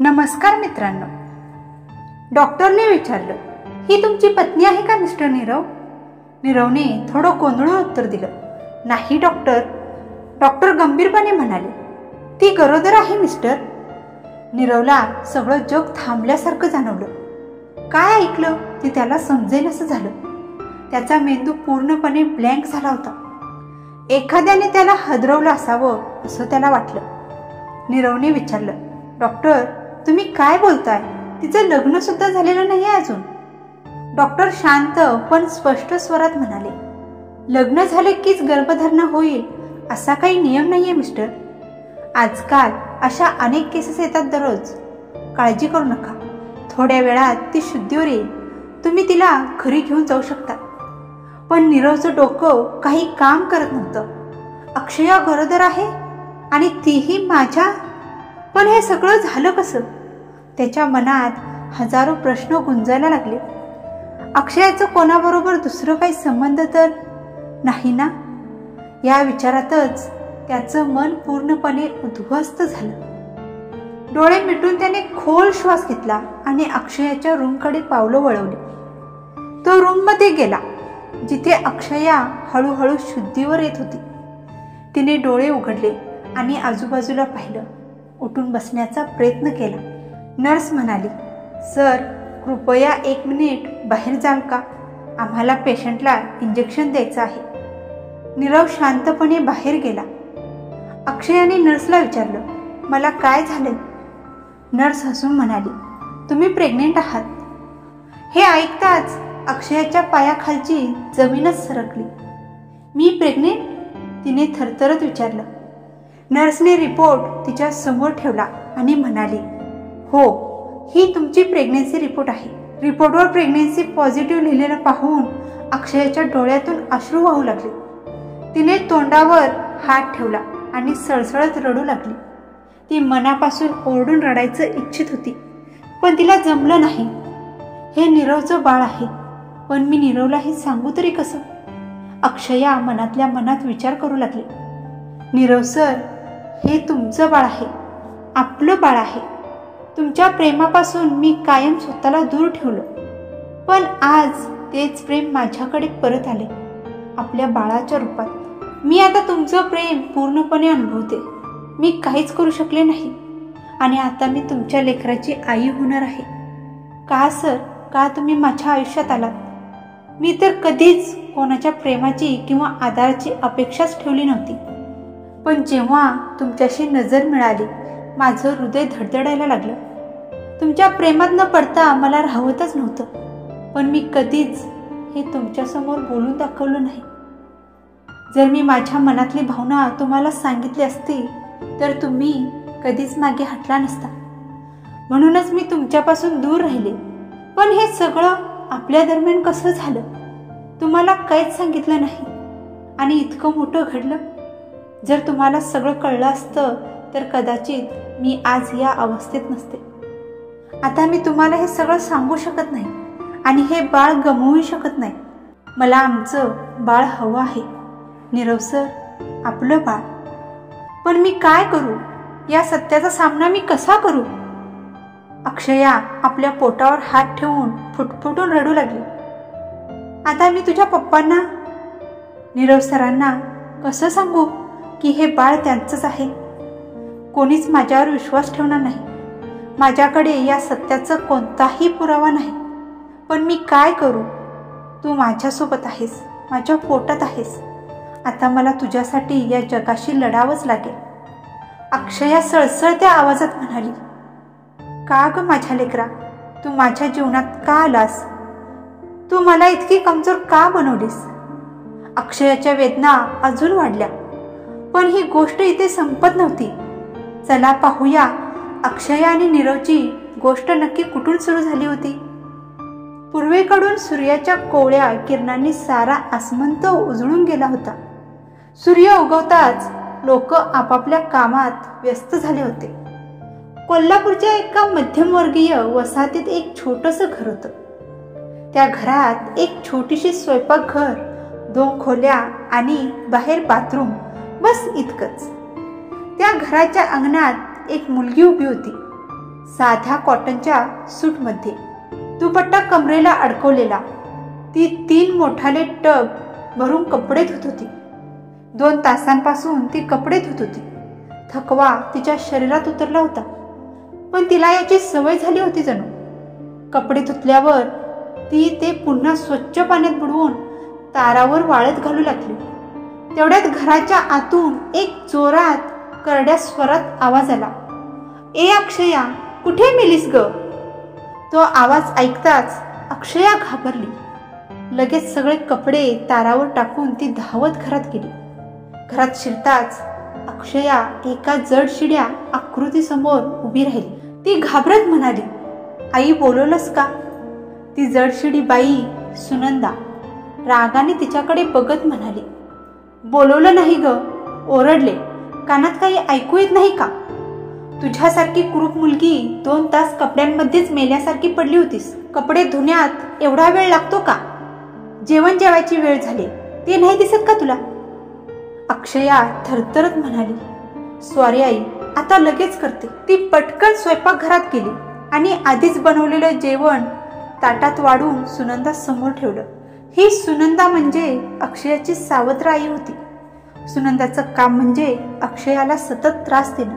नमस्कार मित्रांनो. डॉक्टरने विचारलं, ही तुमची पत्नी आहे का मिस्टर नीरव? नीरवने थोडं गोंधळून उत्तर दिलं, नाही डॉक्टर. डॉक्टर गंभीरपणे म्हणाले, ती गरोदर आहे मिस्टर. नीरवला सगळं जग थांबल्यासारखं जाणवलं. काय ऐकलं ते त्याला समजेनसं झालं. त्याचा मेंदू पूर्णपणे ब्लँक झाला होता. एखाद्याने त्याला हदरवलं असावं असं त्याला वाटलं. नीरवने विचारलं, डॉक्टर तुम्ही काय बोलताय? तिचं लग्न सुद्धा झालेलं नाही अजून. डॉक्टर शांत पण स्पष्ट स्वरात म्हणाले, लग्न झाले कीच गर्भधारणा होईल असा काही नियम नाहीये मिस्टर. आजकाल अशा अनेक केसेस येतात दररोज. काळजी करू नका, थोड्या वेळात ती शुद्धीवर येईल. तुम्ही तिला घरी घेऊन जाऊ शकता. पण नीरवचं डोकं काही काम करत नव्हतं. अक्षया गरोदर आहे आणि तीही माझ्या. पण हे सगळं झालं कसं? त्याच्या मनात हजारो प्रश्न गुंजायला लागले. अक्षयाचं कोणाबरोबर दुसरं काही संबंध तर नाही ना? या विचारातच त्याचं मन पूर्णपणे उद्ध्वस्त झालं. डोळे मिटून त्याने खोल श्वास घेतला आणि अक्षयाच्या रूमकडे पावलं वळवली. तो रूममध्ये गेला जिथे अक्षया हळूहळू शुद्धीवर येत होती. तिने डोळे उघडले आणि आजूबाजूला पाहिलं. उठून बसण्याचा प्रयत्न केला. नर्स म्हणाली, सर कृपया 1 मिनिट बाहेर जाल का? आम्हाला पेशंटला इंजेक्शन द्यायचं आहे. नीरव शांतपणे बाहेर गेला. अक्षयाने नर्सला विचारलं, मला काय झालंय? नर्स हसून म्हणाली, तुम्ही प्रेग्नेंट आहात. हे ऐकताच अक्षयाच्या पायाखालची जमीनच सरकली. मी प्रेग्नेंट? तिने थरथरत विचारलं. नर्सने रिपोर्ट तिच्या समोर ठेवला आणि म्हणाली, हो, ही तुमची प्रेग्नेन्सी रिपोर्ट आहे. रिपोर्टवर प्रेग्नेन्सी पॉझिटिव्ह लिहिलेलं पाहून अक्षयाच्या डोळ्यातून अश्रू वाहू लागले. तिने तोंडावर हात ठेवला आणि सळसळत रडू लागली. ती मनापासून ओरडून रडायचं इच्छित होती, पण तिला जमलं नाही. हे नीरवचं बाळ आहे, पण मी नीरवला हे सांगू तरी कसं? अक्षया मनातल्या मनात विचार करू लागली. नीरव सर, हे तुमचं बाळ आहे, आपलं बाळ आहे. तुमच्या प्रेमापासून मी कायम स्वतःला दूर ठेवलं, पण आज तेच प्रेम माझ्याकडे परत आले आपल्या बाळाच्या रूपात. मी आता तुमचं प्रेम पूर्णपणे अनुभवते. मी काहीच करू शकले नाही आणि आता मी तुमच्या लेकराची आई होणार आहे. का सर, का तुम्ही माझ्या आयुष्यात आलात? मी तर कधीच कोणाच्या प्रेमाची किंवा आधाराची अपेक्षाच ठेवली नव्हती. पण जेव्हा तुमच्याशी नजर मिळाली माझं हृदय धडधडायला लागलं. तुमच्या प्रेमात न पडता मला राहवतच नव्हतं. पण मी कधीच हे तुमच्यासमोर बोलून दाखवलं नाही. जर मी माझ्या मनातली भावना तुम्हाला सांगितली असती तर तुम्ही कधीच मागे हटला नसता. म्हणूनच मी तुमच्यापासून दूर राहिले. पण हे सगळं आपल्या दरम्यान कसं झालं? तुम्हाला काहीच सांगितलं नाही आणि इतकं मोठं घडलं. जर तुम्हाला सगळं कळलं असतं तर कदाचित मी आज या अवस्थेत नसते. आता मी तुम्हाला हे सगळं सांगू शकत नाही आणि हे बाळ गमवू शकत नाही. मला आमचं बाळ हवं आहे नीरव सर, आपलं बाळ. पण मी काय करू? या सत्याचा सामना मी कसा करू? अक्षया आपल्या पोटावर हात ठेवून फुटफुटून रडू लागली. आता मी तुझ्या पप्पांना, नीरव सरांना कसं सांगू की हे बाळ त्यांचंच आहे? कोणीच माझ्यावर विश्वास ठेवणार नाही. माझ्याकडे या सत्याचा कोणताही पुरावा नाही. पण मी काय करू? तू माझ्यासोबत आहेस, माझ्या पोटात आहेस. आता मला तुझ्यासाठी या जगाशी लढावंच लागेल. अक्षया सळसळत्या आवाजात म्हणाली, का ग माझ्या लेकरा, तू माझ्या जीवनात का आलास? तू मला इतकी कमजोर का बनवलीस? अक्षयाच्या वेदना अजून वाढल्या. पण ही गोष्ट इथे संपत नव्हती. चला पाहूया अक्षया आणि नीरवची गोष्ट नक्की कुठून सुरू झाली होती. पूर्वेकडून सूर्याच्या कोवळ्या किरणांनी सारा आसमंत उजळून गेला होता. सूर्य उगवताच लोक आपापल्या कामात व्यस्त झाले होते. कोल्हापूरच्या एका मध्यमवर्गीय वसाहतीत एक छोटंसं घर होतं. त्या घरात एक छोटीशी स्वयंपाकघर, 2 खोल्या आणि बाहेर बाथरूम, बस इतकंच. त्या घराच्या अंगणात एक मुलगी उभी होती. साध्या कॉटनच्या सूटमध्ये, दुपट्टा कमरेला अडकवलेला. ती 3 मोठाले टब भरून कपडे धुत होती. 2 तासांपासून ती कपडे धुत होती. थकवा तिच्या शरीरात उतरला होता, पण तिला याची सवय झाली होती जणू. कपडे धुतल्यावर ती ते पुन्हा स्वच्छ पाण्यात बुडवून तारावर वाळत घालू लागली. तेवढ्यात घराच्या आतून एक जोरात करड्या स्वरात आवाज आला. ए अक्षया, कुठे मेलीस ग? तो आवाज ऐकताच अक्षया घाबरली. लगेच सगळे कपडे तारावर टाकून ती धावत घरात गेली. घरात शिरताच अक्षया एका जड शिड्या आकृतीसमोर उभी राहिली. ती घाबरत म्हणाली, आई बोलवलंस का? ती जडशिडी बाई सुनंदा रागाने तिच्याकडे बघत म्हणाली, बोलवलं नाही ग. ओरडले, कानात काही ऐकू येत नाही का? तुझ्यासारखी कुरूप मुलगी 2 तास कपड्यांमध्येच मेल्यासारखी पडली होतीस. कपडे धुण्यात एवढा वेळ लागतो का? जेवण जेवायची वेळ झाली, ते नाही दिसत का तुला? अक्षया थरथरत म्हणाली, सॉरी आई, आता लगेच करते. ती पटकन स्वयंपाकघरात गेली आणि आधीच बनवलेलं जेवण ताटात वाढून सुनंदा समोर ठेवलं. ही सुनंदा म्हणजे अक्षयाची सावत्र आई होती. सुनंदाचं काम म्हणजे अक्षयाला सतत त्रास देणं,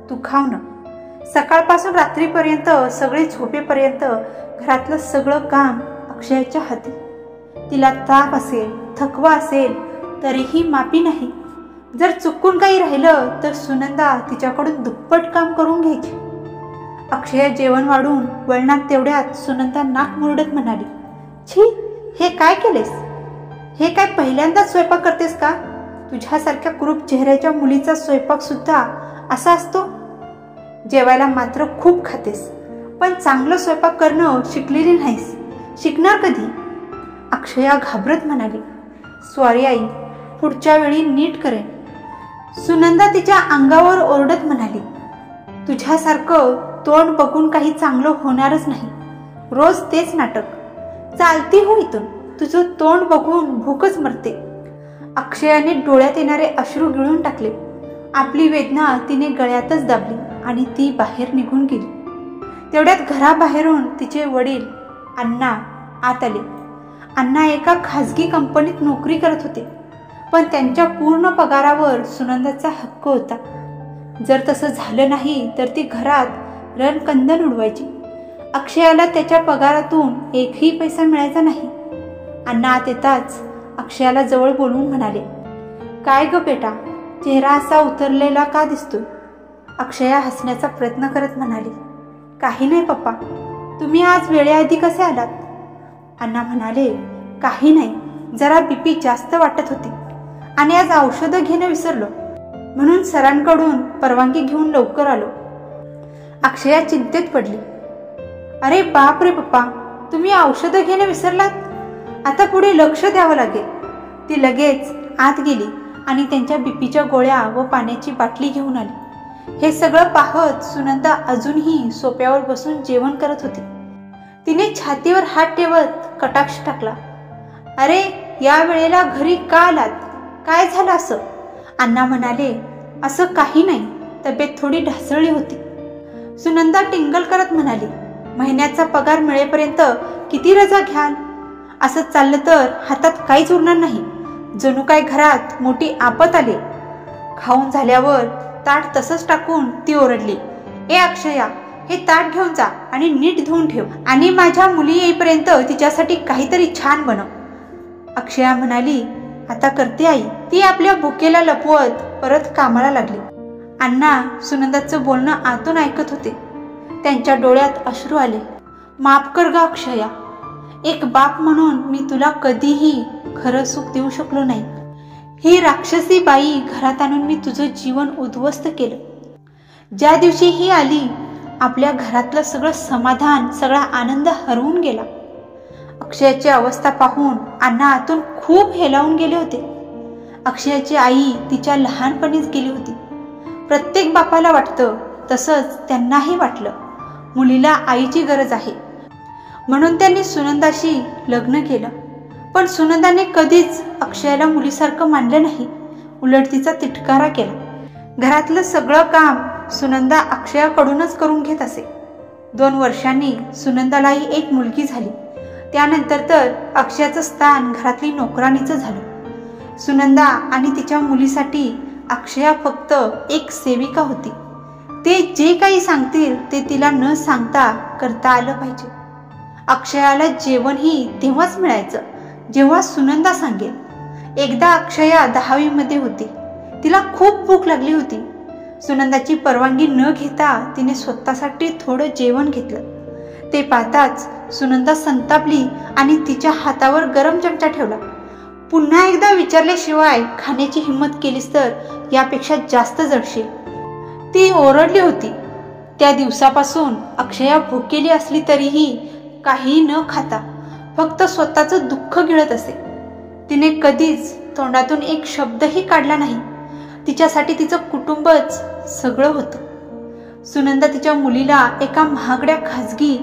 दुखावणं. सकाळपासून रात्रीपर्यंत, सगळे झोपेपर्यंत घरातलं सगळं काम अक्षयाच्या हाती. तिला ताप असेल, थकवा असेल तरीही माफी नाही. जर चुकून काही राहिलं तर सुनंदा तिच्याकडून दुप्पट काम करून घ्यायची. अक्षया जेवण वाढून वळणात तेवढ्यात सुनंदा नाक मुरडत म्हणाली, छी, हे काय केलेस? हे काय पहिल्यांदाच स्वयंपाक करतेस का? तुझ्यासारख्या कुरूप चेहऱ्याच्या मुलीचा स्वयंपाक सुद्धा असा असतो? जेवायला मात्र खूप खातेस, पण चांगलं स्वयंपाक करणं शिकलेली नाहीस. शिकणार कधी? अक्षया घाबरत म्हणाली, सॉरी आई, पुढच्या वेळी नीट करेन. सुनंदा तिच्या अंगावर ओरडत म्हणाली, तुझ्यासारखं तोंड बघून काही चांगलं होणारच नाही. रोज तेच नाटक. चालती हो इथून, तुझं तोंड बघून भूकच मरते. अक्षयाने डोळ्यात येणारे अश्रू गिळून टाकले. आपली वेदना तिने गळ्यातच दाबली आणि ती बाहेर निघून गेली. तेवढ्यात घराबाहेरून तिचे वडील अण्णा आत आले. अण्णा एका खाजगी कंपनीत नोकरी करत होते, पण त्यांच्या पूर्ण पगारावर सुनंदाचा हक्क होता. जर तसं झालं नाही तर ती घरात रणकंदन उडवायची. अक्षयाला त्याच्या पगारातून एकही पैसा मिळायचा नाही. अण्णा आत येताच अक्षयाला जवळ बोलवून म्हणाले, काय ग बेटा, चेहरा असा उतरलेला का दिसतोय? अक्षया हसण्याचा प्रयत्न करत म्हणाली, काही नाही पप्पा, तुम्ही आज वेळेआधी कसे आलात? अण्णा म्हणाले, काही नाही, जरा बीपी जास्त वाटत होती आणि आज औषधं घेणं विसरलो, म्हणून सरांकडून परवानगी घेऊन लवकर आलो. अक्षया चिंतेत पडली. अरे बाप रे पप्पा, तुम्ही औषधं घेणं विसरलात? आता पुढे लक्ष द्यावं लागेल. ती लगेच आत गेली आणि त्यांच्या बीपीच्या गोळ्या व पाण्याची बाटली घेऊन आली. हे सगळं पाहत सुनंदा अजूनही सोप्यावर बसून जेवण करत होती. तिने छातीवर हात ठेवत कटाक्ष टाकला, अरे या वेळेला घरी का आलात? काय झालं असं? अण्णा म्हणाले, असं काही नाही, तब्येत थोडी ढासळली होती. सुनंदा टिंगल करत म्हणाली, महिन्याचा पगार मिळेपर्यंत किती रजा घ्याल? असं चाललं तर हातात काहीच उरणार नाही. जणू काय घरात मोठी आपत आली. खाऊन झाल्यावर ताट तसंच टाकून ती ओरडली, ए अक्षया, हे ताट घेऊन जा आणि नीट धुवून ठेव आणि माझ्या मुली येईपर्यंत तिच्यासाठी काहीतरी छान बनव. अक्षया म्हणाली, आता करते आई. ती आपल्या भुकेला लपवत परत कामाला लागली. अण्णा सुनंदाचं बोलणं आतून ऐकत होते. त्यांच्या डोळ्यात अश्रू आले. माफ कर ग अक्षया, एक बाप म्हणून मी तुला कधीही खरं सुख देऊ शकलो नाही. ही राक्षसी बाई घरात आणून मी तुझं जीवन उद्ध्वस्त केलं. ज्या दिवशी ही आली, आपल्या घरातलं सगळं समाधान, सगळा आनंद हरवून गेला. अक्षयाची अवस्था पाहून अण्णा आतून खूप हेलावून गेले होते. अक्षयाची आई तिच्या लहानपणीच गेली होती. प्रत्येक बापाला वाटतं, तसंच त्यांनाही वाटलं, मुलीला आईची गरज आहे. म्हणून त्यांनी सुनंदाशी लग्न केलं. पण सुनंदाने कधीच अक्षयाला मुलीसारखं मानलं नाही, उलट तिचा तिटकारा केला. घरातलं सगळं काम सुनंदा अक्षयाकडूनच करून घेत असे. 2 वर्षांनी सुनंदालाही एक मुलगी झाली. त्यानंतर तर अक्षयाचं स्थान घरातली नोकराणीचं झालं. सुनंदा आणि तिच्या मुलीसाठी अक्षया फक्त एक सेविका होती. ते जे काही सांगतील ते तिला न सांगता करता आलं पाहिजे. अक्षयाला जेवणही तेव्हाच मिळायचं जेव्हा सुनंदा सांगेल. एकदा अक्षया 10वी मध्ये होती. तिला खूप भूक लागली होती. सुनंदाची परवानगी न घेता तिने स्वतःसाठी थोडं जेवण घेतलं. ते पाहताच सुनंदा संतापली आणि तिच्या हातावर गरम चमचा ठेवला. पुन्हा एकदा विचारल्याशिवाय खाण्याची हिंमत केलीस तर यापेक्षा जास्त जळशील. ती ओरडली होती. त्या दिवसापासून अक्षया भुकेली असली तरीही काही न खाता फक्त स्वतःचं दुःख गिळत असे. तिने कधीच तोंडातून एक शब्दही काढला नाही. तिच्यासाठी तिचं कुटुंबच सगळं होतं. सुनंदा तिच्या मुलीला एका महागड्या खाजगी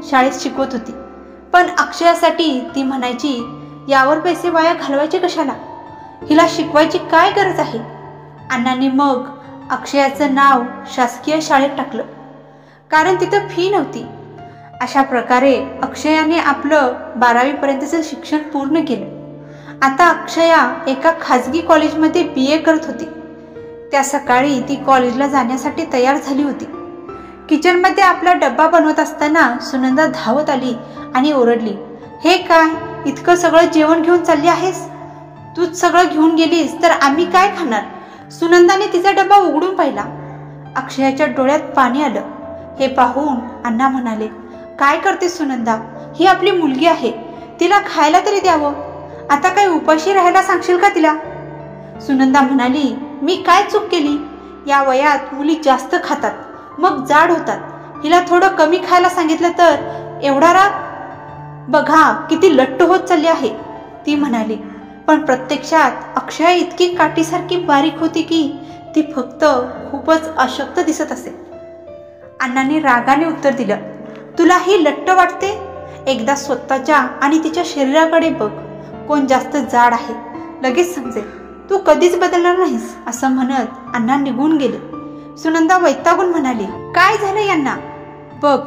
शाळेत शिकवत होती. पण अक्षयासाठी ती म्हणायची, यावर पैसे वाया घालवायचे कशाला? हिला शिकवायची काय गरज आहे? अण्णांनी मग अक्षयाचं नाव शासकीय शाळेत टाकलं, कारण तिथं फी नव्हती. अशा प्रकारे अक्षयाने आपलं 12वी पर्यंतचं शिक्षण पूर्ण केलं. आता अक्षया एका खाजगी कॉलेजमध्ये BA करत होती. त्या सकाळी ती कॉलेजला जाण्यासाठी तयार झाली होती. किचनमध्ये आपला डब्बा बनवत असताना सुनंदा धावत आली आणि ओरडली, हे काय, इतकं सगळं जेवण घेऊन चालली आहेस? तूच सगळं घेऊन गेलीस तर आम्ही काय खाणार? सुनंदाने तिचा डब्बा उघडून पाहिला. अक्षयाच्या डोळ्यात पाणी आलं. हे पाहून अण्णा म्हणाले, काय करते सुनंदा? ही आपली मुलगी आहे, तिला खायला तरी द्यावं. आता काय उपाशी राहायला सांगशील का तिला? सुनंदा म्हणाली, मी काय चूक केली? या वयात मुली जास्त खातात, मग जाड होतात. हिला थोडं कमी खायला सांगितलं तर एवढा राग? बघा किती लट्ट होत चालली आहे, ती म्हणाली. पण प्रत्यक्षात अक्षया इतकी काठीसारखी बारीक होती की ती फक्त खूपच अशक्त दिसत असे. अण्णांनी रागाने उत्तर दिलं, तुला ही लट्ट वाटते? एकदा स्वतःच्या आणि तिच्या शरीराकडे बघ. कोण जास्त जाड आहे लगेच समजेल. तू कधीच बदलणार नाहीस, असं म्हणत अण्णा निघून गेले. सुनंदा वैतागून म्हणाली, काय झालं यांना? बघ,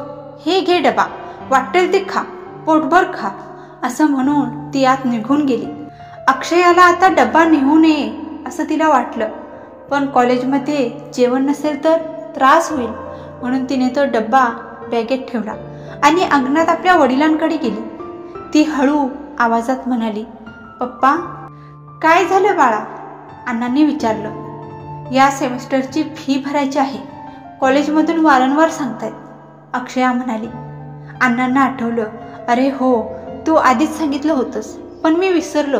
हे घे डबा, वाटेल ते खा, पोटभर खा, असं म्हणून ती आत निघून गेली. अक्षयाला आता डबा नेऊ नये असं तिला वाटलं, पण कॉलेजमध्ये जेवण नसेल तर त्रास होईल म्हणून तिने तो डब्बा बॅगेत ठेवला आणि अंगणात आपल्या वडिलांकडे गेली. ती हळू आवाजात म्हणाली, पप्पा. काय झालं बाळा? अण्णांनी विचारलं. या सेमिस्टरची फी भरायची आहे, कॉलेजमधून वारंवार सांगतायत, अक्षया म्हणाली. अण्णांना आठवलं, अरे हो, तू आधीच सांगितलं होतंस, पण मी विसरलो.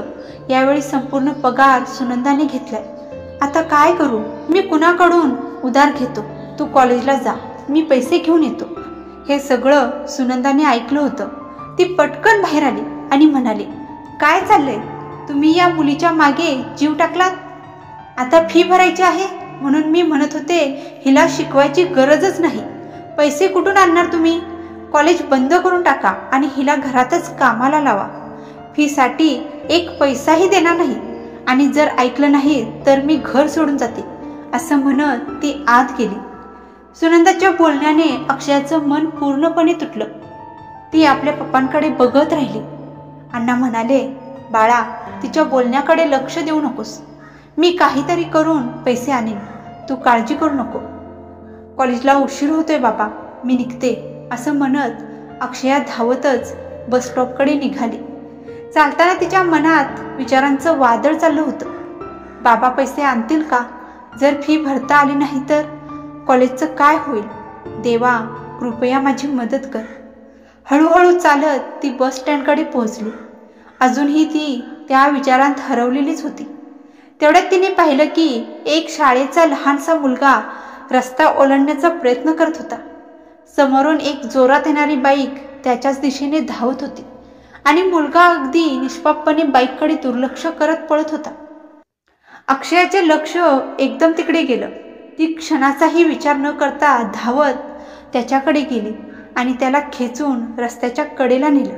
यावेळी संपूर्ण पगार सुनंदाने घेतलाय. आता काय करू? मी कुणाकडून उधार घेतो? तू कॉलेजला जा, मी पैसे घेऊन येतो. हे सगळं सुनंदाने ऐकलं होतं. ती पटकन बाहेर आली आणि म्हणाली, काय चाललंय? तुम्ही या मुलीच्या मागे जीव टाकलात? आता फी भरायची आहे म्हणून मी म्हणत होते हिला शिकवायची गरजच नाही. पैसे कुठून आणणार तुम्ही? कॉलेज बंद करून टाका आणि हिला घरातच कामाला लावा. फीसाठी एक पैसाही देणार नाही, आणि जर ऐकलं नाही तर मी घर सोडून जाते, असं म्हणत ती आत गेली. सुनंदाच्या बोलण्याने अक्षयाचं मन पूर्णपणे तुटलं. ती आपल्या पप्पांकडे बघत राहिली. अण्णा म्हणाले, बाळा, तिच्या बोलण्याकडे लक्ष देऊ नकोस. मी काहीतरी करून पैसे आणेन, तू काळजी करू नको. कॉलेजला उशीर होतोय बाबा, मी निघते, असं म्हणत अक्षया धावतच बस स्टॉपकडे निघाली. चालताना तिच्या मनात विचारांचं वादळ चाललं होतं. बाबा पैसे आणतील का? जर फी भरता आली नाही तर कॉलेजचं काय होईल? देवा, कृपया माझी मदत कर. हळूहळू चालत ती बस स्टँडकडे पोहोचली. अजूनही ती त्या विचारांत हरवलेलीच होती. तेवढ्यात तिने पाहिलं की एक शाळेचा लहानसा मुलगा रस्ता ओलांडण्याचा प्रयत्न करत होता. समोरून एक जोरात येणारी बाईक त्याच्याच दिशेने धावत होती आणि मुलगा अगदी निष्पापपणे बाईककडे दुर्लक्ष करत पळत होता. अक्षयाचे लक्ष एकदम तिकडे गेलं. ती क्षणाचाही विचार न करता धावत त्याच्याकडे गेली आणि त्याला खेचून रस्त्याच्या कडेला नेलं.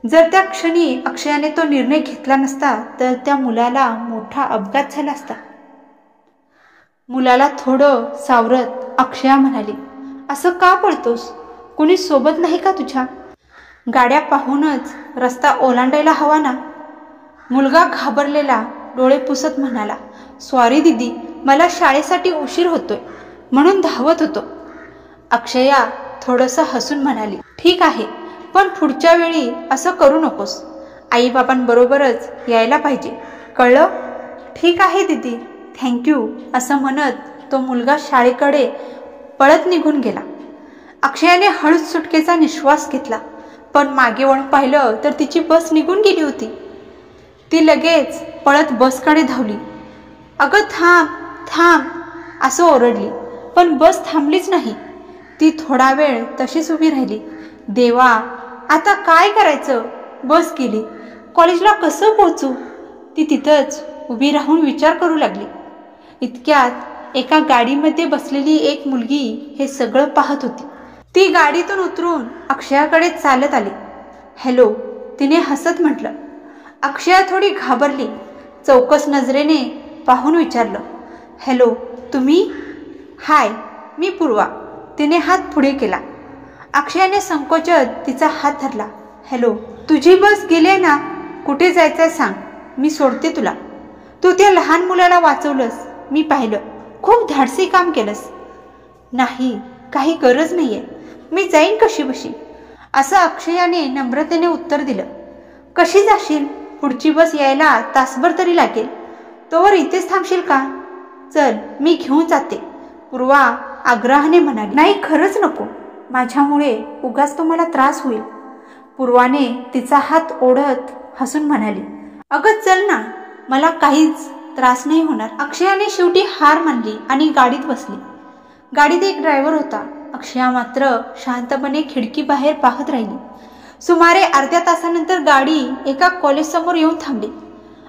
जर त्या क्षणी अक्षयाने तो निर्णय घेतला नसता तर त्या मुलाला मोठा अपघात झाला असता. मुलाला थोडं सावरत अक्षया म्हणाली, असं का पळतोस? कुणी सोबत नाही का तुझ्या? गाड्या पाहूनच रस्ता ओलांडायला हवा ना? मुलगा घाबरलेला डोळे पुसत म्हणाला, सॉरी दीदी, मला शाळेसाठी उशीर होतोय म्हणून धावत होतो. अक्षया थोडंसं हसून म्हणाली, ठीक आहे, पण पुढच्या वेळी असं करू नकोस. आईबाबांबरोबरच यायला पाहिजे, कळलं? ठीक आहे दीदी, थँक्यू, असं म्हणत तो मुलगा शाळेकडे पळत निघून गेला. अक्षयाने हळूच सुटकेचा निश्वास घेतला, पण मागे वळून पाहिलं तर तिची बस निघून गेली होती. ती लगेच पळत बसकडे धावली. अगं थांब थांब असं ओरडली, पण बस थांबलीच नाही. ती थोडा वेळ तशीच उभी राहिली. देवा, आता काय करायचं? बस गेली, कॉलेजला कसं पोहोचू? ती तिथंच उभी राहून विचार करू लागली. इतक्यात एका गाडीमध्ये बसलेली एक मुलगी हे सगळं पाहत होती. ती गाडीतून उतरून अक्षयाकडे चालत आली. हॅलो, तिने हसत म्हटलं. अक्षया थोडी घाबरली. चौकस नजरेने पाहून विचारलं, हॅलो, तुम्ही? हाय, मी पूर्वा. तिने हात पुढे केला. अक्षयाने संकोचत तिचा हात धरला. हॅलो, तुझी बस गेली ना? कुठे जायचंय सांग, मी सोडते तुला. तू त्या लहान मुलाला वाचवलंस, मी पाहिलं. खूप धाडसी काम केलंस. नाही, काही गरज नाहीये, मी जाईन कशी बशी, असं अक्षयाने नम्रतेने उत्तर दिलं. कशी जाशील? पुढची बस यायला तासभर तरी लागेल. तोवर इथेच थांबशील का? चल, मी घेऊन जाते, पूर्वा आग्रहाने म्हणाली. नाही, खरंच नको, माझ्यामुळे उगाच तुम्हाला त्रास होईल. पूर्वाने तिचा हात ओढत हसून म्हणाली, अगं चल ना, मला काहीच त्रास नाही होणार. अक्षयाने शेवटी हार मानली आणि गाडीत बसली. गाडीत एक ड्रायव्हर होता. अक्षया मात्र शांतपणे खिडकी बाहेर पाहत राहिली. सुमारे अर्ध्या तासानंतर गाडी एका कॉलेजसमोर येऊन थांबली.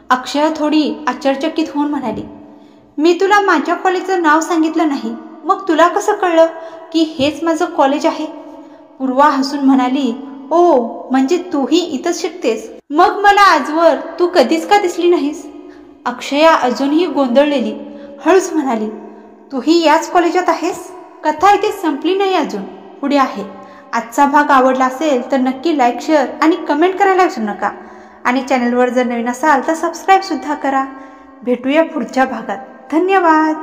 अक्षया थोडी आश्चर्यचकित होऊन म्हणाली, मी तुला माझ्या कॉलेजचं नाव सांगितलं नाही, मग तुला कसं कळलं की हेच माझं कॉलेज आहे? पूर्वा हसून म्हणाली, ओ, म्हणजे तूही इथंच शिकतेस? मग मला आजवर तू कधीच का दिसली नाहीस? अक्षया अजूनही गोंधळलेली हळूच म्हणाली, तूही याच कॉलेजात आहेस? कथा इथे संपली नाही, अजून पुढे आहे. आजचा भाग आवडला असेल तर नक्की लाईक, शेअर आणि कमेंट करायला विसरू नका. आणि चॅनलवर जर नवीन असाल तर सबस्क्राईब सुद्धा करा. भेटूया पुढच्या भागात. धन्यवाद.